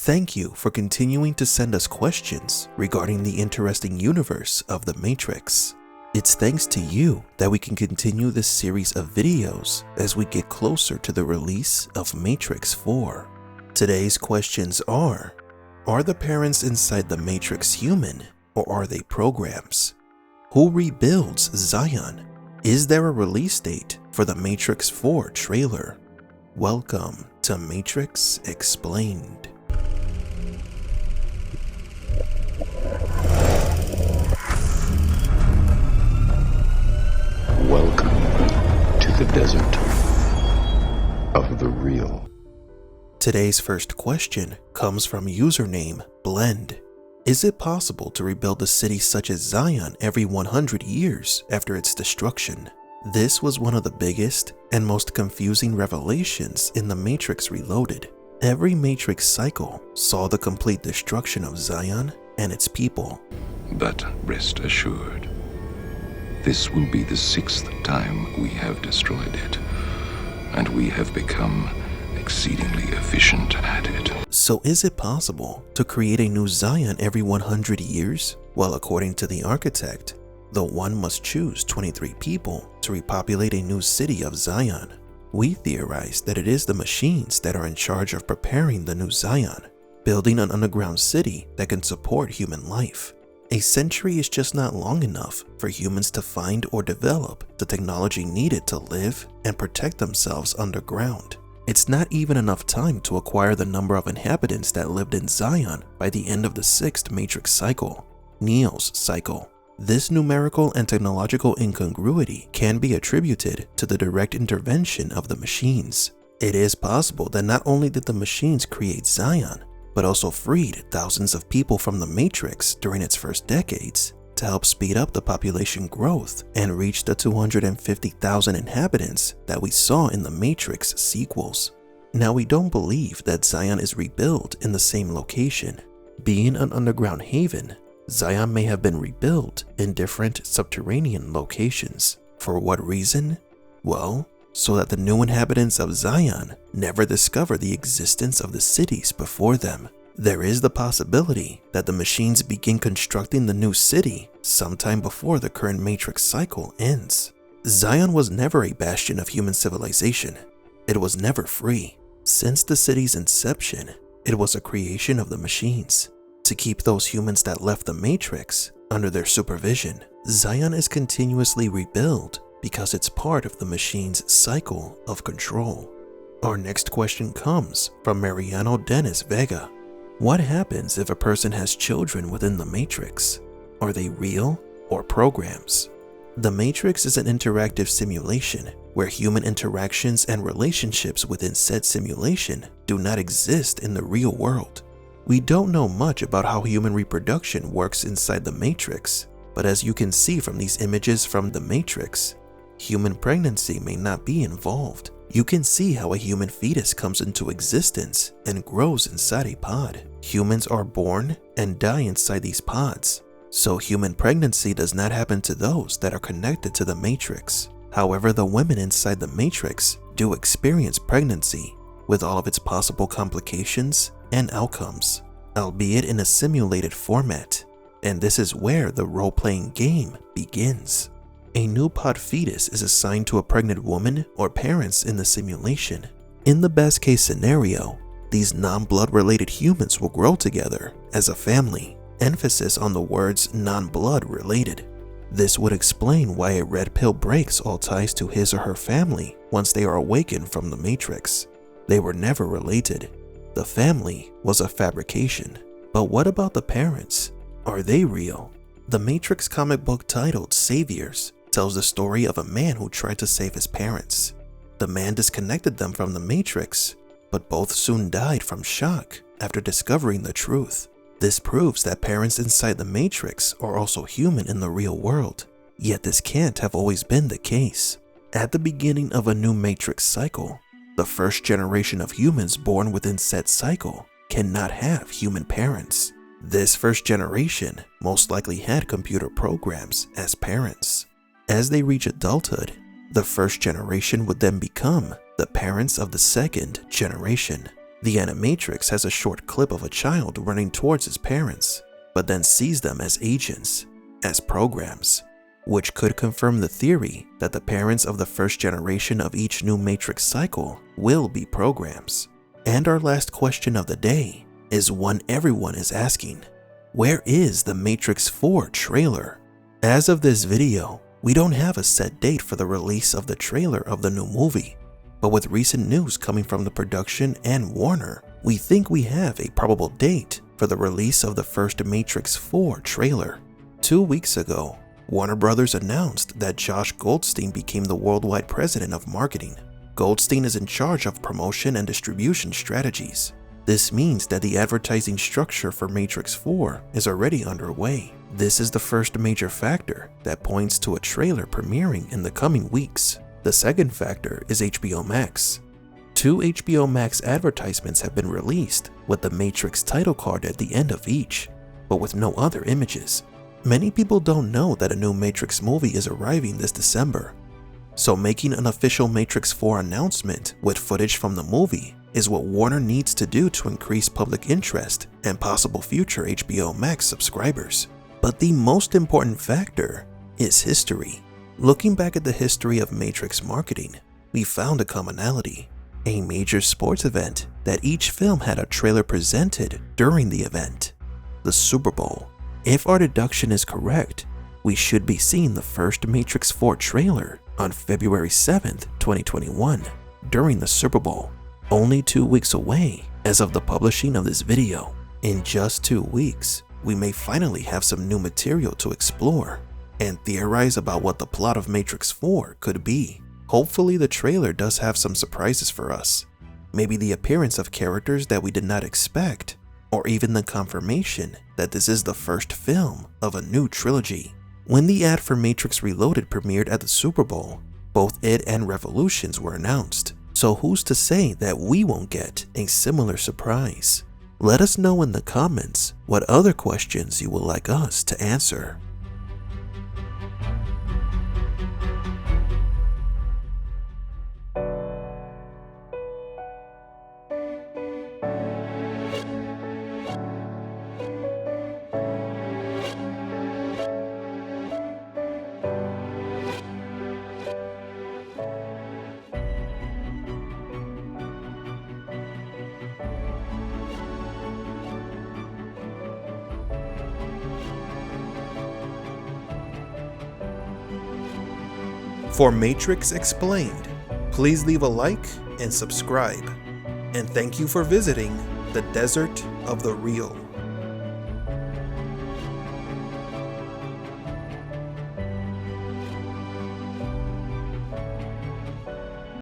Thank you for continuing to send us questions regarding the interesting universe of The Matrix. It's thanks to you that we can continue this series of videos as we get closer to the release of Matrix 4. Today's questions are the parents inside the Matrix human, or are they programs? Who rebuilds Zion? Is there a release date for the Matrix 4 trailer? Welcome to Matrix Explained. Welcome to the desert of the real. Today's first question comes from username Blend. Is it possible to rebuild a city such as Zion every 100 years after its destruction? This was one of the biggest and most confusing revelations in The Matrix Reloaded. Every Matrix cycle saw the complete destruction of Zion and its people. But rest assured, this will be the 6th time we have destroyed it, and we have become exceedingly efficient at it. So is it possible to create a new Zion every 100 years? Well, according to the architect, the one must choose 23 people to repopulate a new city of Zion. We theorize that it is the machines that are in charge of preparing the new Zion, building an underground city that can support human life. A century is just not long enough for humans to find or develop the technology needed to live and protect themselves underground. It's not even enough time to acquire the number of inhabitants that lived in Zion by the end of the 6th Matrix cycle, Neo's cycle. This numerical and technological incongruity can be attributed to the direct intervention of the machines. It is possible that not only did the machines create Zion, but also freed thousands of people from the Matrix during its first decades to help speed up the population growth and reach the 250,000 inhabitants that we saw in the Matrix sequels. Now, we don't believe that Zion is rebuilt in the same location. Being an underground haven, Zion may have been rebuilt in different subterranean locations. For what reason? Well, so that the new inhabitants of Zion never discover the existence of the cities before them. There is the possibility that the machines begin constructing the new city sometime before the current Matrix cycle ends. Zion was never a bastion of human civilization. It was never free. Since the city's inception, it was a creation of the machines to keep those humans that left the Matrix under their supervision. Zion is continuously rebuilt because it's part of the machine's cycle of control. Our next question comes from Mariano Dennis Vega. What happens if a person has children within the Matrix? Are they real or programs? The Matrix is an interactive simulation where human interactions and relationships within said simulation do not exist in the real world. We don't know much about how human reproduction works inside the Matrix, but as you can see from these images from the Matrix, human pregnancy may not be involved. You can see how a human fetus comes into existence and grows inside a pod. Humans are born and die inside these pods, so human pregnancy does not happen to those that are connected to the Matrix. However, the women inside the Matrix do experience pregnancy with all of its possible complications and outcomes, albeit in a simulated format, and this is where the role-playing game begins. A new pod fetus is assigned to a pregnant woman or parents in the simulation. In the best case scenario, these non-blood related humans will grow together as a family, emphasis on the words non-blood related. This would explain why a red pill breaks all ties to his or her family once they are awakened from the Matrix. They were never related. The family was a fabrication. But what about the parents? Are they real? The Matrix comic book titled Saviors tells the story of a man who tried to save his parents. The man disconnected them from the Matrix, but both soon died from shock after discovering the truth. This proves that parents inside the Matrix are also human in the real world, yet this can't have always been the case. At the beginning of a new Matrix cycle, the first generation of humans born within said cycle cannot have human parents. This first generation most likely had computer programs as parents. As they reach adulthood, the first generation would then become the parents of the second generation. The Animatrix has a short clip of a child running towards his parents, but then sees them as agents, as programs, which could confirm the theory that the parents of the first generation of each new Matrix cycle will be programs. And our last question of the day is one everyone is asking: where is the Matrix 4 trailer? As of this video, we don't have a set date for the release of the trailer of the new movie, but with recent news coming from the production and Warner, we think we have a probable date for the release of the first Matrix 4 trailer. 2 weeks ago, Warner Brothers announced that Josh Goldstein became the worldwide president of marketing. Goldstein is in charge of promotion and distribution strategies. This means that the advertising structure for Matrix 4 is already underway. This is the first major factor that points to a trailer premiering in the coming weeks. The second factor is HBO Max. 2 HBO Max advertisements have been released with the Matrix title card at the end of each, but with no other images. Many people don't know that a new Matrix movie is arriving this December, so making an official Matrix 4 announcement with footage from the movie is what Warner needs to do to increase public interest and possible future HBO Max subscribers. But the most important factor is history. Looking back at the history of Matrix marketing, we found a commonality: a major sports event that each film had a trailer presented during the event, the Super Bowl. If our deduction is correct, we should be seeing the first Matrix 4 trailer on February 7th, 2021, during the Super Bowl. Only 2 weeks away as of the publishing of this video. In just 2 weeks, we may finally have some new material to explore and theorize about what the plot of Matrix 4 could be. Hopefully the trailer does have some surprises for us. Maybe the appearance of characters that we did not expect, or even the confirmation that this is the first film of a new trilogy. When the ad for Matrix Reloaded premiered at the Super Bowl, both it and Revolutions were announced. So who's to say that we won't get a similar surprise? Let us know in the comments what other questions you would like us to answer. For Matrix Explained, please leave a like and subscribe. And thank you for visiting the Desert of the Real.